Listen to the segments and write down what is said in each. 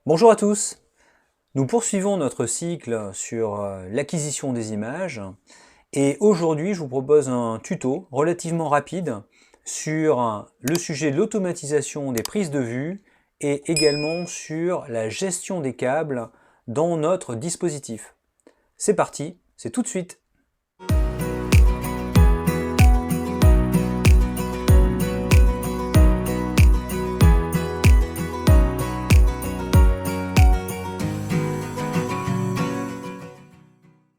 Bonjour à tous! Nous poursuivons notre cycle sur l'acquisition des images et aujourd'hui je vous propose un tuto relativement rapide sur le sujet de l'automatisation des prises de vue et également sur la gestion des câbles dans notre dispositif. C'est parti, c'est tout de suite!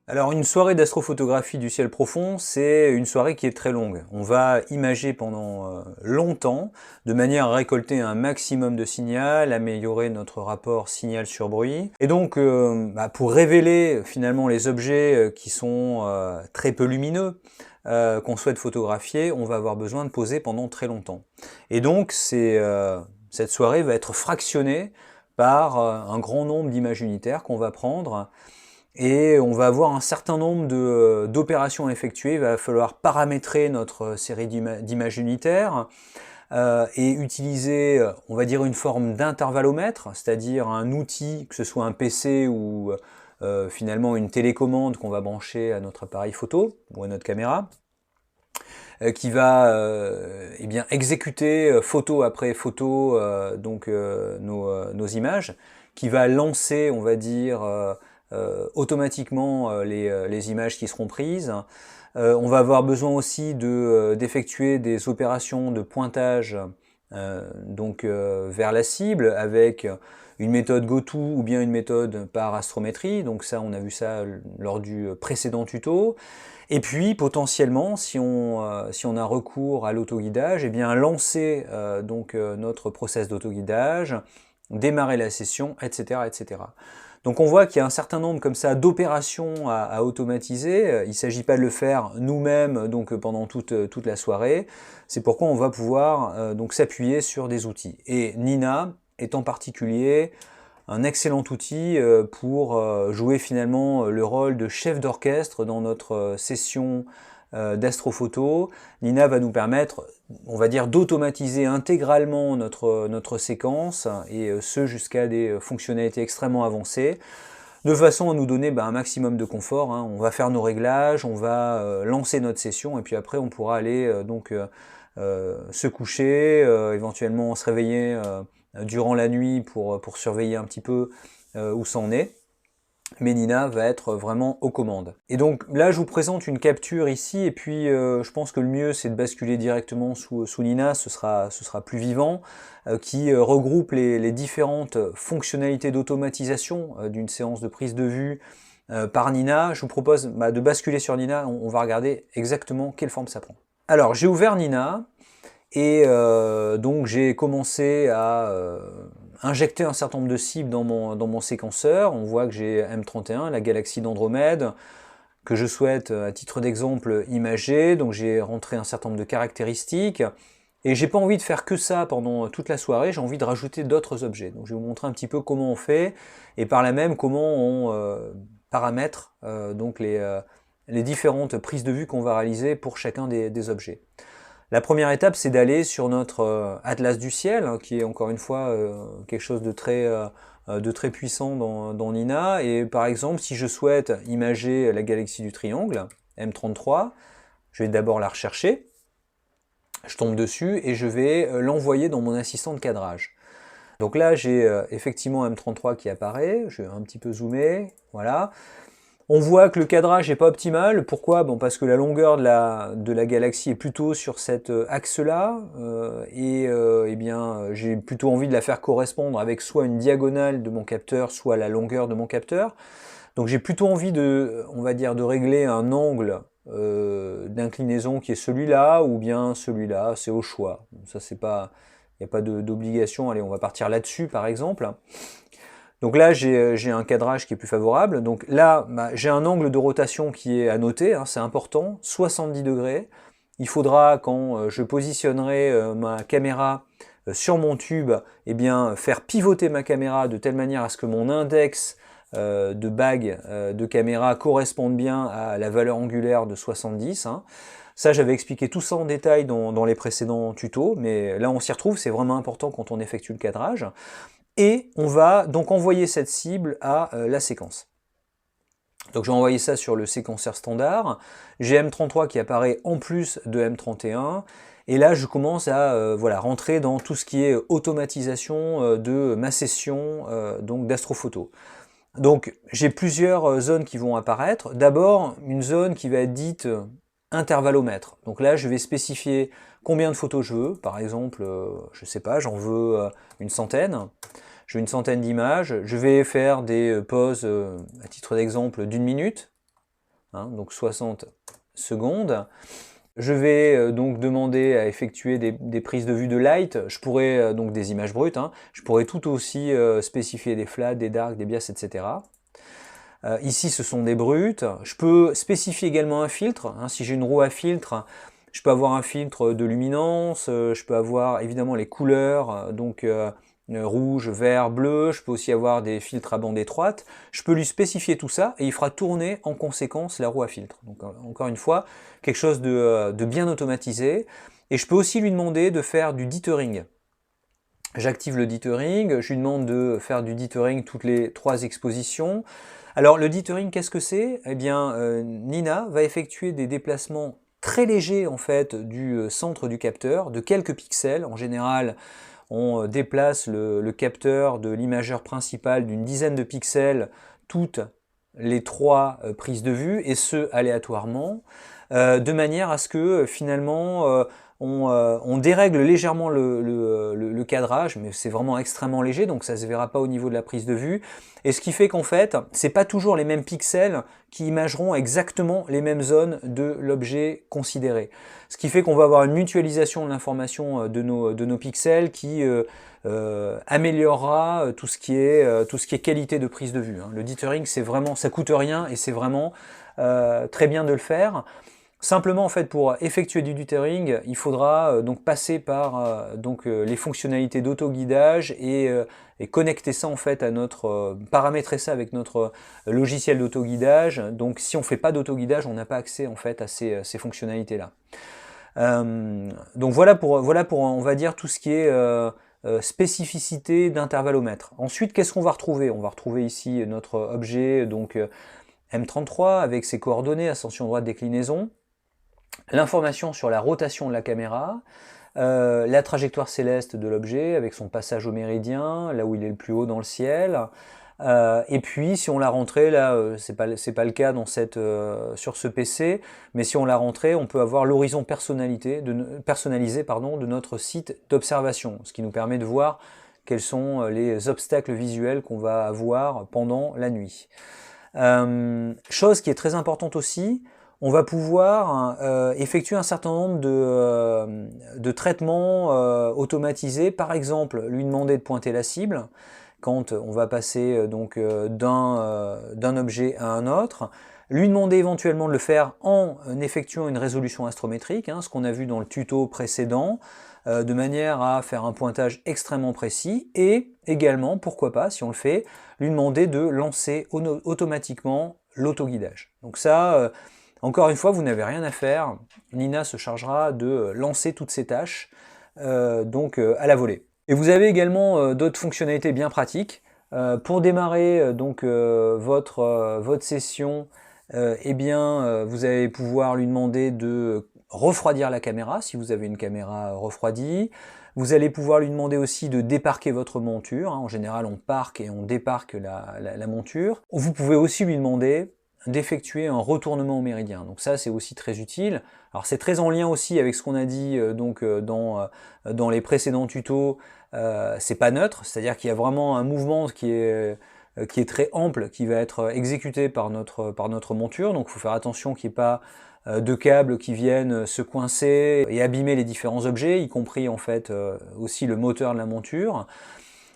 Alors une soirée d'astrophotographie du ciel profond, c'est une soirée qui est très longue. On va imager pendant longtemps, de manière à récolter un maximum de signal, améliorer notre rapport signal sur bruit. Et donc pour révéler finalement les objets qui sont très peu lumineux, qu'on souhaite photographier, on va avoir besoin de poser pendant très longtemps. Et donc cette soirée va être fractionnée par un grand nombre d'images unitaires qu'on va prendre et on va avoir un certain nombre d'opérations à effectuer. Il va falloir paramétrer notre série d'images unitaires et utiliser, on va dire, une forme d'intervallomètre, c'est-à-dire un outil, que ce soit un PC ou finalement une télécommande qu'on va brancher à notre appareil photo ou à notre caméra, qui va eh bien, exécuter photo après photo nos images, qui va lancer, on va dire, automatiquement les images qui seront prises. On va avoir besoin aussi d'effectuer des opérations de pointage vers la cible avec une méthode GoTo ou bien une méthode par astrométrie. Donc ça, on a vu ça lors du précédent tuto. Et puis potentiellement, si on a recours à l'autoguidage, eh bien lancer notre process d'autoguidage, démarrer la session, etc., etc. Donc on voit qu'il y a un certain nombre comme ça d'opérations à automatiser. Il ne s'agit pas de le faire nous-mêmes pendant toute la soirée. C'est pourquoi on va pouvoir s'appuyer sur des outils. Et Nina est en particulier un excellent outil pour jouer finalement le rôle de chef d'orchestre dans notre session d'astrophoto. Nina va nous permettre, on va dire, d'automatiser intégralement notre séquence, et ce jusqu'à des fonctionnalités extrêmement avancées, de façon à nous donner un maximum de confort. On va faire nos réglages, on va lancer notre session, et puis après on pourra aller se coucher, éventuellement se réveiller durant la nuit pour surveiller un petit peu où ça en est. Mais Nina va être vraiment aux commandes. Et donc là je vous présente une capture ici, et puis je pense que le mieux c'est de basculer directement sous Nina, ce sera plus vivant, qui regroupe les différentes fonctionnalités d'automatisation d'une séance de prise de vue par Nina. Je vous propose de basculer sur Nina, on va regarder exactement quelle forme ça prend. Alors j'ai ouvert Nina, et donc j'ai commencé à injecter un certain nombre de cibles dans mon séquenceur. On voit que j'ai M31, la galaxie d'Andromède, que je souhaite, à titre d'exemple, imager. Donc j'ai rentré un certain nombre de caractéristiques. Et j'ai pas envie de faire que ça pendant toute la soirée, j'ai envie de rajouter d'autres objets. Donc je vais vous montrer un petit peu comment on fait, et par là même comment on paramètre les différentes prises de vue qu'on va réaliser pour chacun des objets. La première étape, c'est d'aller sur notre atlas du ciel, qui est encore une fois quelque chose de très puissant dans Nina. Et par exemple, si je souhaite imager la galaxie du triangle, M33, je vais d'abord la rechercher, je tombe dessus et je vais l'envoyer dans mon assistant de cadrage. Donc là, j'ai effectivement M33 qui apparaît, je vais un petit peu zoomer, voilà. On voit que le cadrage n'est pas optimal. Pourquoi? Bon, parce que la longueur de la galaxie est plutôt sur cet axe-là, eh bien, j'ai plutôt envie de la faire correspondre avec soit une diagonale de mon capteur, soit la longueur de mon capteur. Donc j'ai plutôt envie on va dire, de régler un angle d'inclinaison qui est celui-là, ou bien celui-là, c'est au choix. Ça, c'est pas, il n'y a pas d'obligation. Allez, on va partir là-dessus, par exemple. Donc là, j'ai un cadrage qui est plus favorable. Donc là, j'ai un angle de rotation qui est à noter, c'est important, 70 degrés. Il faudra, quand je positionnerai ma caméra sur mon tube, eh bien, faire pivoter ma caméra de telle manière à ce que mon index de bague de caméra corresponde bien à la valeur angulaire de 70. Ça, j'avais expliqué tout ça en détail dans les précédents tutos, mais là, on s'y retrouve, c'est vraiment important quand on effectue le cadrage. et on va donc envoyer cette cible à la séquence. Donc j'ai envoyé ça sur le séquenceur standard, j'ai M33 qui apparaît en plus de M31, et là je commence à voilà, rentrer dans tout ce qui est automatisation de ma session donc d'astrophoto. Donc j'ai plusieurs zones qui vont apparaître. D'abord une zone qui va être dite intervallomètre. Donc là je vais spécifier combien de photos je veux. Par exemple, je sais pas, j'en veux une centaine. Je veux une centaine d'images. Je vais faire des pauses, à titre d'exemple, d'1 minute, hein, donc 60 secondes. Je vais donc demander à effectuer des prises de vue de light. Je pourrais donc des images brutes. Hein. Je pourrais tout aussi spécifier des flats, des darks, des bias, etc. Ici, ce sont des brutes. Je peux spécifier également un filtre. Hein. Si j'ai une roue à filtre, je peux avoir un filtre de luminance. Je peux avoir évidemment les couleurs, donc rouge, vert, bleu. Je peux aussi avoir des filtres à bande étroite. Je peux lui spécifier tout ça et il fera tourner en conséquence la roue à filtre. Donc encore une fois, quelque chose de bien automatisé. Et je peux aussi lui demander de faire du dithering. J'active le dithering, je lui demande de faire du dithering toutes les 3 expositions. Alors le dithering, qu'est-ce que c'est? Eh bien, Nina va effectuer des déplacements très légers en fait du centre du capteur, de quelques pixels. En général, on déplace le capteur de l'imageur principal d'une dizaine de pixels toutes les 3 prises de vue, et ce aléatoirement, de manière à ce que finalement on dérègle légèrement le cadrage, mais c'est vraiment extrêmement léger, donc ça ne se verra pas au niveau de la prise de vue, et ce qui fait qu'en fait, c'est pas toujours les mêmes pixels qui imageront exactement les mêmes zones de l'objet considéré. Ce qui fait qu'on va avoir une mutualisation de l'information de nos pixels qui améliorera tout ce qui est qualité de prise de vue. Hein. Le dithering, c'est vraiment, ça coûte rien et c'est vraiment très bien de le faire. Simplement en fait pour effectuer du dithering, il faudra donc passer par les fonctionnalités d'autoguidage et connecter ça en fait à notre paramétrer ça avec notre logiciel d'autoguidage. Donc si on fait pas d'autoguidage, on n'a pas accès en fait à ces fonctionnalités là. Donc voilà pour on va dire tout ce qui est spécificité d'intervallomètre. Ensuite, qu'est-ce qu'on va retrouver? On va retrouver ici notre objet donc M33 avec ses coordonnées, ascension droite, déclinaison. L'information sur la rotation de la caméra, la trajectoire céleste de l'objet avec son passage au méridien, là où il est le plus haut dans le ciel, et puis si on l'a rentré, là c'est pas le cas dans sur ce PC, mais si on l'a rentré, on peut avoir l'horizon personnalisé de notre site d'observation, ce qui nous permet de voir quels sont les obstacles visuels qu'on va avoir pendant la nuit. Chose qui est très importante aussi, on va pouvoir effectuer un certain nombre de traitements automatisés, par exemple lui demander de pointer la cible quand on va passer d'un objet à un autre, lui demander éventuellement de le faire en effectuant une résolution astrométrique, hein, ce qu'on a vu dans le tuto précédent, de manière à faire un pointage extrêmement précis, et également, pourquoi pas, si on le fait, lui demander de lancer automatiquement l'autoguidage. Donc ça, encore une fois, vous n'avez rien à faire, Nina se chargera de lancer toutes ces tâches à la volée. Et vous avez également d'autres fonctionnalités bien pratiques. Pour démarrer votre session, vous allez pouvoir lui demander de refroidir la caméra, si vous avez une caméra refroidie. Vous allez pouvoir lui demander aussi de déparquer votre monture. Hein. En général, on parque et on déparque la monture. Vous pouvez aussi lui demander d'effectuer un retournement au méridien. Donc ça, c'est aussi très utile. Alors c'est très en lien aussi avec ce qu'on a dit dans les précédents tutos. C'est pas neutre, c'est-à-dire qu'il y a vraiment un mouvement qui est très ample, qui va être exécuté par notre monture. Donc il faut faire attention qu'il n'y ait pas de câbles qui viennent se coincer et abîmer les différents objets, y compris en fait aussi le moteur de la monture.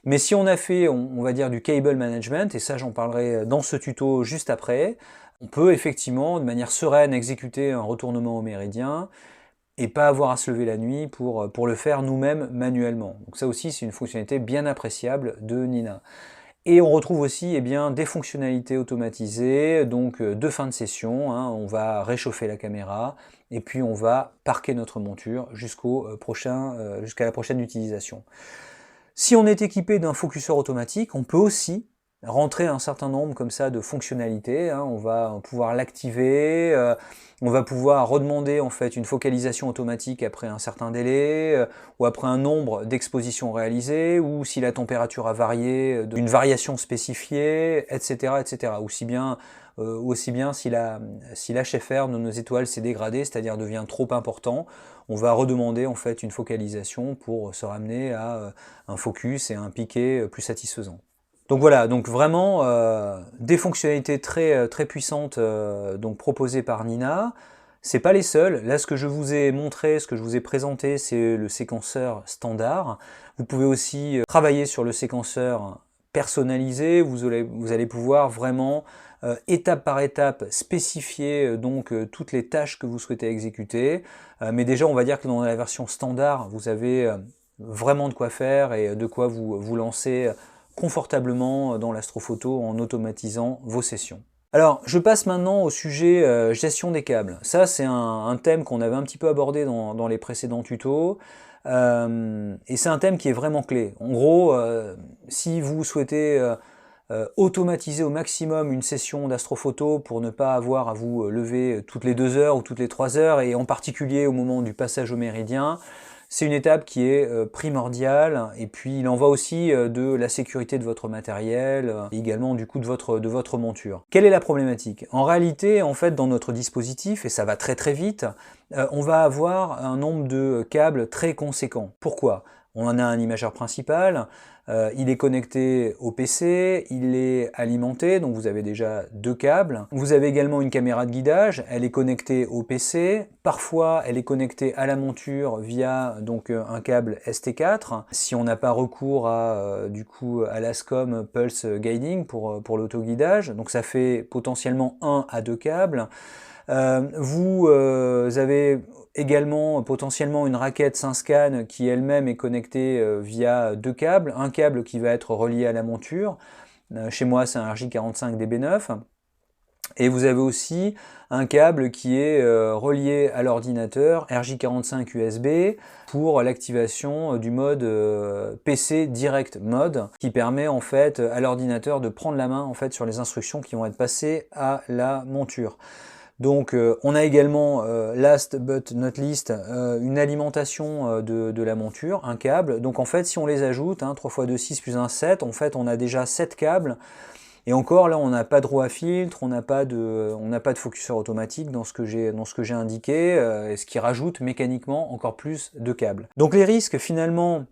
Mais si on a fait, on va dire, du cable management, et ça j'en parlerai dans ce tuto juste après, on peut effectivement, de manière sereine, exécuter un retournement au méridien et pas avoir à se lever la nuit pour le faire nous-mêmes manuellement. Donc ça aussi, c'est une fonctionnalité bien appréciable de Nina. Et on retrouve aussi des fonctionnalités automatisées, donc de fin de session, hein, on va réchauffer la caméra, et puis on va parquer notre monture jusqu'à la prochaine utilisation. Si on est équipé d'un focuseur automatique, on peut aussi rentrer un certain nombre comme ça de fonctionnalités, hein. On va pouvoir l'activer, on va pouvoir redemander en fait une focalisation automatique après un certain délai, ou après un nombre d'expositions réalisées, ou si la température a varié, d'une variation spécifiée, etc., etc. Aussi bien si l'HFR de nos étoiles s'est dégradé, c'est-à-dire devient trop important, on va redemander en fait une focalisation pour se ramener à un focus et un piqué plus satisfaisant. Donc voilà, donc vraiment des fonctionnalités très puissantes donc proposées par Nina. C'est pas les seuls. Là, ce que je vous ai montré, ce que je vous ai présenté, c'est le séquenceur standard. Vous pouvez aussi travailler sur le séquenceur personnalisé. Vous allez pouvoir vraiment étape par étape spécifier toutes les tâches que vous souhaitez exécuter. Mais déjà, on va dire que dans la version standard, vous avez vraiment de quoi faire et de quoi vous lancer confortablement dans l'astrophoto en automatisant vos sessions. Alors, je passe maintenant au sujet gestion des câbles. Ça, c'est un thème qu'on avait un petit peu abordé dans les précédents tutos. Et c'est un thème qui est vraiment clé. En gros, si vous souhaitez automatiser au maximum une session d'astrophoto pour ne pas avoir à vous lever toutes les 2 heures ou toutes les 3 heures, et en particulier au moment du passage au méridien, c'est une étape qui est primordiale, et puis il en va aussi de la sécurité de votre matériel, et également du coup de votre monture. Quelle est la problématique? En réalité, en fait, dans notre dispositif, et ça va très vite, on va avoir un nombre de câbles très conséquent. Pourquoi? On en a un imageur principal, il est connecté au PC, il est alimenté, donc vous avez déjà 2 câbles. Vous avez également une caméra de guidage, elle est connectée au PC, parfois elle est connectée à la monture via donc un câble ST4, si on n'a pas recours à l'ASCOM Pulse Guiding pour l'autoguidage, donc ça fait potentiellement 1 à 2 câbles. Vous avez également potentiellement une raquette SynScan qui elle-même est connectée via 2 câbles, un câble qui va être relié à la monture, chez moi c'est un RJ45 DB9, et vous avez aussi un câble qui est relié à l'ordinateur RJ45 USB pour l'activation du mode PC Direct Mode, qui permet en fait à l'ordinateur de prendre la main en fait sur les instructions qui vont être passées à la monture. Donc on a également, last but not least, une alimentation de la monture, un câble. Donc en fait si on les ajoute, 3 x 2, 6 plus 1, 7, en fait on a déjà 7 câbles. Et encore là on n'a pas de roue à filtre, on n'a pas de focuseur automatique dans ce que j'ai indiqué, et ce qui rajoute mécaniquement encore plus de câbles. Donc les risques finalement,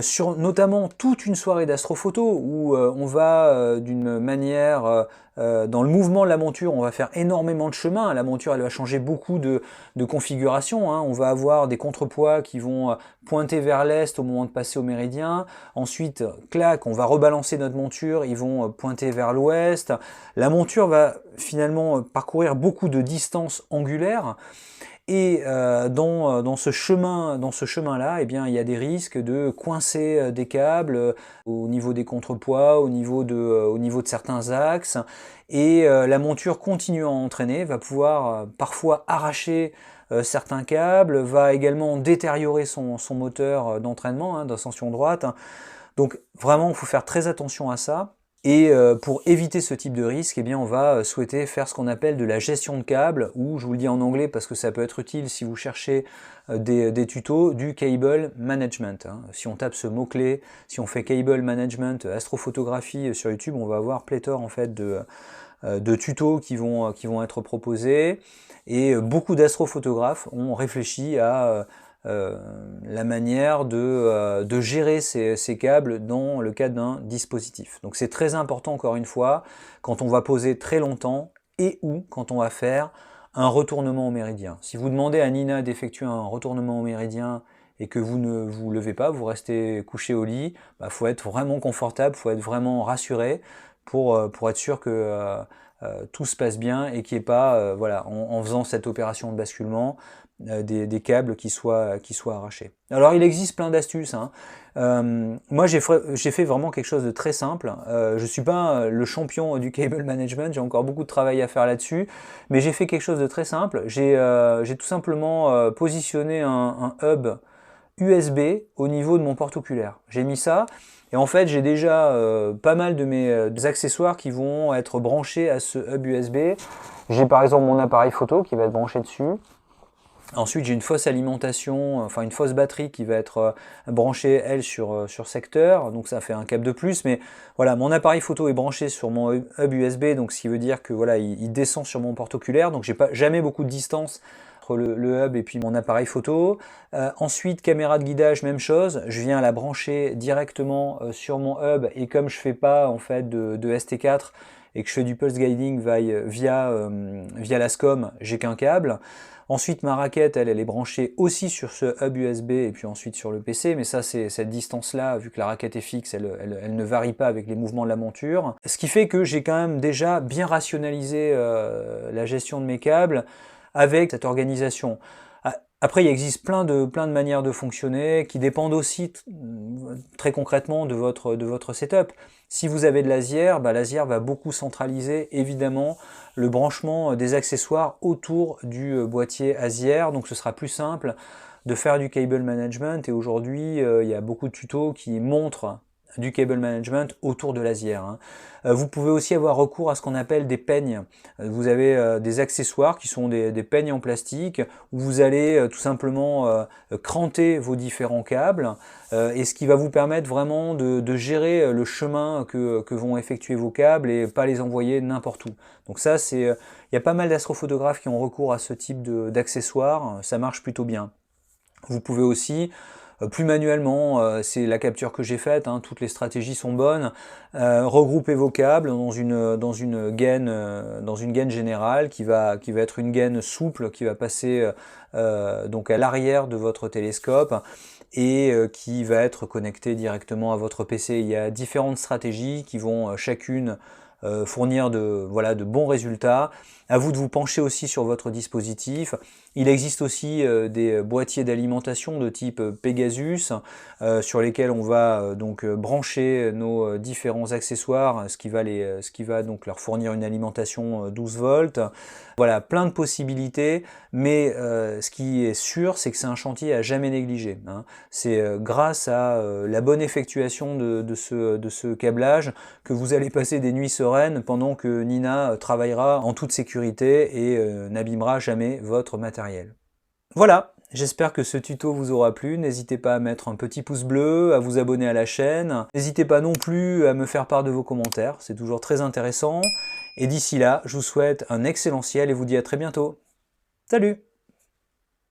sur notamment toute une soirée d'astrophoto où on va d'une manière, dans le mouvement de la monture, on va faire énormément de chemin, la monture elle va changer beaucoup de configuration, hein. On va avoir des contrepoids qui vont pointer vers l'est au moment de passer au méridien, ensuite, clac, on va rebalancer notre monture, ils vont pointer vers l'ouest, la monture va finalement parcourir beaucoup de distances angulaires. Et dans ce chemin-là, eh bien, il y a des risques de coincer des câbles au niveau des contrepoids, au niveau de certains axes, et la monture continuant à entraîner va pouvoir parfois arracher certains câbles, va également détériorer son moteur d'entraînement, d'ascension droite. Donc vraiment, il faut faire très attention à ça. Et pour éviter ce type de risque, eh bien, on va souhaiter faire ce qu'on appelle de la gestion de câbles, ou je vous le dis en anglais parce que ça peut être utile si vous cherchez des tutos, du cable management. Si on tape ce mot-clé, si on fait cable management, astrophotographie sur YouTube, on va avoir pléthore en fait de tutos qui vont être proposés, et beaucoup d'astrophotographes ont réfléchi à la manière de gérer ces câbles dans le cadre d'un dispositif. Donc c'est très important encore une fois, quand on va poser très longtemps, et ou quand on va faire un retournement au méridien. Si vous demandez à Nina d'effectuer un retournement au méridien et que vous ne vous levez pas, vous restez couché au lit, faut être vraiment confortable, faut être vraiment rassuré pour être sûr que tout se passe bien et qu'il n'y ait pas, voilà, en faisant cette opération de basculement, des câbles qui soient arrachés. Alors il existe plein d'astuces, hein. Moi j'ai fait vraiment quelque chose de très simple. Je suis pas le champion du cable management, j'ai encore beaucoup de travail à faire là-dessus, mais j'ai fait quelque chose de très simple. J'ai tout simplement positionné un hub USB au niveau de mon porte-oculaire. J'ai mis ça, et en fait j'ai déjà pas mal de mes accessoires qui vont être branchés à ce hub USB. J'ai par exemple mon appareil photo qui va être branché dessus. Ensuite, j'ai une fausse alimentation, enfin une fausse batterie qui va être branchée, elle, sur secteur. Donc ça fait un câble de plus. Mais voilà, mon appareil photo est branché sur mon hub USB. Donc ce qui veut dire que voilà, il descend sur mon porte-oculaire. Donc j'ai pas jamais beaucoup de distance entre le hub et puis mon appareil photo. Ensuite, caméra de guidage, même chose. Je viens la brancher directement sur mon hub. Et comme je fais pas en fait de ST4 et que je fais du pulse guiding via la SCOM, j'ai qu'un câble. Ensuite, ma raquette, elle est branchée aussi sur ce hub USB et puis ensuite sur le PC, mais ça, c'est cette distance-là, vu que la raquette est fixe, elle ne varie pas avec les mouvements de la monture. Ce qui fait que j'ai quand même déjà bien rationalisé la gestion de mes câbles avec cette organisation. Après, il existe plein de manières de fonctionner qui dépendent aussi très concrètement de votre setup. Si vous avez de l'Asier, l'Asier va beaucoup centraliser évidemment le branchement des accessoires autour du boîtier Asier, donc ce sera plus simple de faire du cable management, et aujourd'hui il y a beaucoup de tutos qui montrent du cable management autour de l'Asier. Vous pouvez aussi avoir recours à ce qu'on appelle des peignes. Vous avez des accessoires qui sont des peignes en plastique où vous allez tout simplement cranter vos différents câbles, et ce qui va vous permettre vraiment de gérer le chemin que vont effectuer vos câbles et pas les envoyer n'importe où. Donc ça, il y a pas mal d'astrophotographes qui ont recours à ce type d'accessoires, ça marche plutôt bien. Vous pouvez aussi plus manuellement, c'est la capture que j'ai faite, toutes les stratégies sont bonnes. Regrouper vos câbles dans une gaine générale qui va être une gaine souple qui va passer donc à l'arrière de votre télescope et qui va être connectée directement à votre PC. Il y a différentes stratégies qui vont chacune fournir de bons résultats. À vous de vous pencher aussi sur votre dispositif. Il existe aussi des boîtiers d'alimentation de type Pegasus sur lesquels on va donc brancher nos différents accessoires, ce qui va donc leur fournir une alimentation 12 volts. Voilà, plein de possibilités, mais ce qui est sûr, c'est que c'est un chantier à jamais négliger. C'est grâce à la bonne effectuation de ce câblage que vous allez passer des nuits sereines pendant que Nina travaillera en toute sécurité et n'abîmera jamais votre matériel. Voilà, j'espère que ce tuto vous aura plu. N'hésitez pas à mettre un petit pouce bleu, à vous abonner à la chaîne. N'hésitez pas non plus à me faire part de vos commentaires, c'est toujours très intéressant. Et d'ici là, je vous souhaite un excellent ciel et vous dis à très bientôt. Salut!